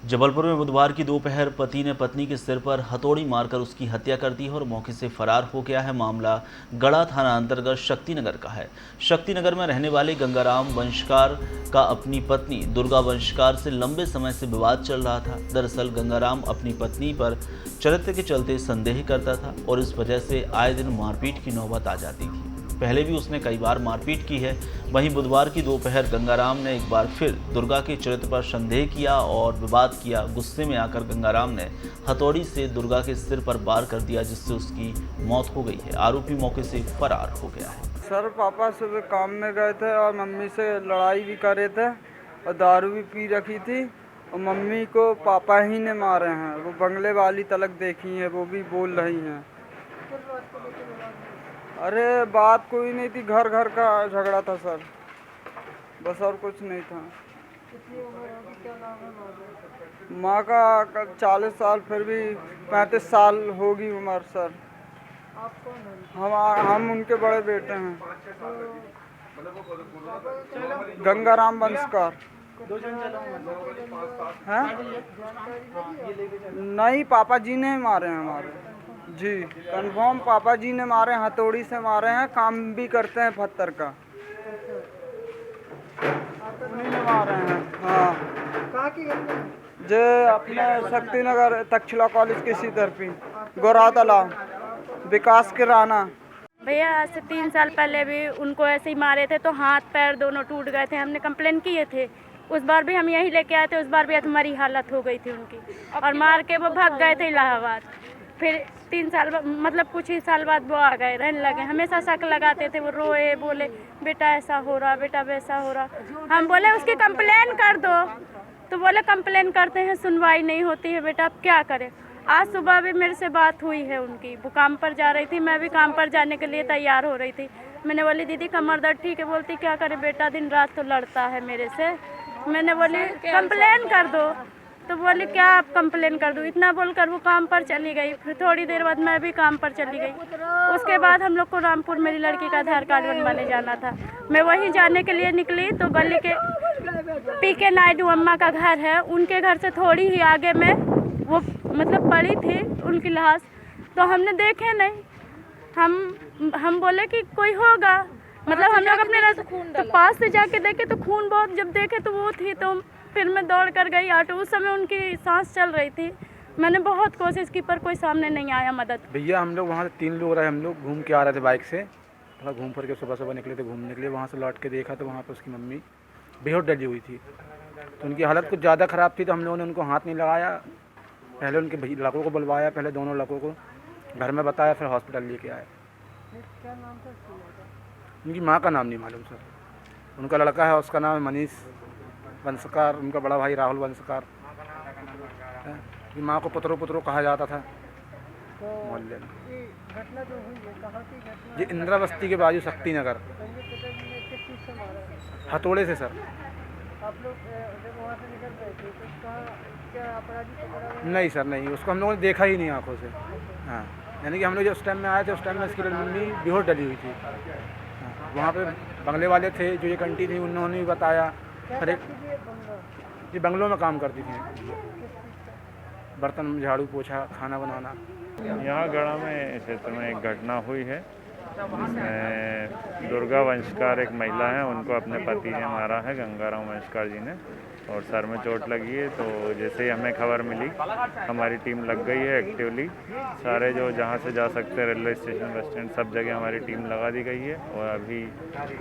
जबलपुर में बुधवार की दोपहर पति ने पत्नी के सिर पर हथौड़ी मारकर उसकी हत्या कर दी है और मौके से फरार हो गया है। मामला गढ़ा थाना अंतर्गत शक्तिनगर का है। शक्तिनगर में रहने वाले गंगाराम वंशकार का अपनी पत्नी दुर्गा वंशकार से लंबे समय से विवाद चल रहा था। दरअसल गंगाराम अपनी पत्नी पर चरित्र के चलते संदेह करता था और इस वजह से आए दिन मारपीट की नौबत आ जाती थी। पहले भी उसने कई बार मारपीट की है। वहीं बुधवार की दोपहर गंगाराम ने एक बार फिर दुर्गा के चरित्र पर संदेह किया और विवाद किया। गुस्से में आकर गंगाराम ने हथौड़ी से दुर्गा के सिर पर वार कर दिया, जिससे उसकी मौत हो गई है। आरोपी मौके से फरार हो गया है। सर, पापा सुबह काम में गए थे और मम्मी से लड़ाई भी कर रहे थे और दारू भी पी रखी थी और मम्मी को पापा ही ने मारे हैं। वो बंगले वाली तलक देखी है, वो भी बोल रही हैं। अरे बात कोई नहीं थी, घर घर का झगड़ा था सर, बस और कुछ नहीं था। माँ का 40 साल, फिर भी 35 साल होगी उम्र सर। हम उनके बड़े बेटे हैं, गंगाराम वंशकार। हैं? नहीं, पापा जी ने मारे हैं हमारे जी, कंफर्म पापा जी ने मारे, हथौड़ी से मारे हैं। काम भी करते हैं पत्थर का, उन्हीं ने मारे हैं। हाँ, कहाँ की जो अपने शक्तिनगर तक्षशिला कॉलेज के इसी तरफ ही गोरा तालाब विकास के राना। भैया आज से 3 साल पहले भी उनको ऐसे ही मारे थे, तो हाथ पैर दोनों टूट गए थे। हमने कंप्लेन किए थे, उस बार भी हम यही लेके आए थे। उस बार भी हमारी हालत हो गई थी उनकी, और मार के वो भाग गए थे इलाहाबाद। फिर 3 साल मतलब कुछ ही साल बाद वो आ गए, रहने लगे। हमेशा शक लगाते थे, वो रोए, बोले बेटा ऐसा हो रहा, बेटा वैसा हो रहा। हम बोले उसकी कंप्लेन कर दो, तो बोले कंप्लेन करते हैं, सुनवाई नहीं होती है। बेटा अब क्या करें। आज सुबह भी मेरे से बात हुई है उनकी, वो काम पर जा रही थी, मैं भी काम पर जाने के लिए तैयार हो रही थी। मैंने बोली दीदी कमर दर्द ठीक है? बोलती क्या करे बेटा, दिन रात तो लड़ता है मेरे से। मैंने बोली कंप्लेन कर दो, तो बोली क्या आप कंप्लेन कर दूँ। इतना बोलकर वो काम पर चली गई। फिर थोड़ी देर बाद मैं भी काम पर चली गई। उसके बाद हम लोग को रामपुर मेरी लड़की का आधार कार्ड बनवाने जाना था। मैं वहीं जाने के लिए निकली तो गली के पीके नायडू अम्मा का घर है, उनके घर से थोड़ी ही आगे में वो मतलब पड़ी थी उनकी लाश। तो हमने देखे नहीं, हम बोले कि कोई होगा, मतलब हम लोग अपने तो पास से जाके देखे तो खून बहुत, जब देखे तो वो थी। तो फिर मैं दौड़ कर गई ऑटो, उस समय उनकी सांस चल रही थी। मैंने बहुत कोशिश की पर कोई सामने नहीं आया मदद। भैया हम लोग वहाँ से 3 लोग रहे, हम लोग घूम के आ रहे थे बाइक से, थोड़ा घूम फिर के सुबह सुबह निकले थे घूमने के लिए। वहाँ से लौट के देखा तो वहाँ पर उसकी मम्मी बेहोश डली हुई थी। तो उनकी हालत कुछ ज़्यादा ख़राब थी, तो हम लोगों ने उनको हाथ नहीं लगाया। पहले उनके लड़कों को बुलवाया, पहले दोनों लड़कों को घर में बताया, फिर हॉस्पिटल लेके आए। उनकी माँ का नाम नहीं मालूम सर। उनका लड़का है, उसका नाम है मनीष वंशकार, उनका बड़ा भाई राहुल वंशकार। माँ को पुत्रो कहा जाता था मोहल्ले में। ये इंदिरा बस्ती के बाजू शक्तिनगर, हथौड़े से सर। आप लोग जब वहाँ से निकल रहे थे तो क्या अपराधी पकड़ा? नहीं सर, नहीं, उसको हम लोगों ने देखा ही नहीं आंखों से। हाँ, यानी कि हम लोग जो उस टाइम में आए थे, उस टाइम में इसकी मम्मी बेहोश डली हुई थी। हाँ, वहाँ पे बंगले वाले थे, जो ये कंटी थी, उन्होंने भी बताया। फिर ये बंगलों में काम करती थी, बर्तन झाड़ू पोछा खाना बनाना। यहाँ गढ़ा में क्षेत्र में एक घटना हुई है, जिसमें दुर्गा वंशकार एक महिला है, उनको अपने पति ने मारा है, गंगाराम वंशकार जी ने, और सर में चोट लगी है। तो जैसे ही हमें खबर मिली, हमारी टीम लग गई है एक्टिवली। सारे जो जहाँ से जा सकते हैं, रेलवे स्टेशन, बस स्टैंड, सब जगह हमारी टीम लगा दी गई है। और अभी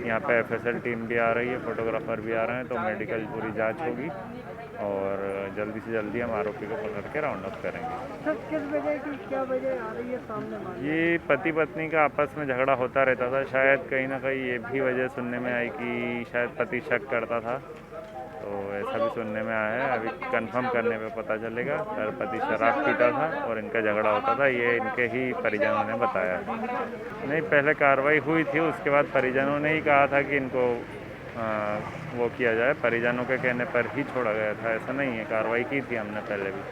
यहाँ पे एफएसएल टीम भी आ रही है, फोटोग्राफर भी आ रहे हैं। तो मेडिकल पूरी जाँच होगी और जल्दी से जल्दी हम आरोपी को पकड़ के राउंड अप करेंगे। सर किस वजह की, क्या वजह आ रही है सामने? ये पति पत्नी का आपस में झगड़ा होता रहता था। शायद कहीं ना कहीं ये भी वजह सुनने में आई कि शायद पति शक करता था, तो ऐसा भी सुनने में आया है। अभी कंफर्म करने पे पता चलेगा। सर पति शराब पीता था और इनका झगड़ा होता था, ये इनके ही परिजनों ने बताया। नहीं, पहले कार्रवाई हुई थी, उसके बाद परिजनों ने ही कहा था कि इनको वो किया जाए। परिजनों के कहने पर ही छोड़ा गया था, ऐसा नहीं है, कार्रवाई की थी हमने पहले भी।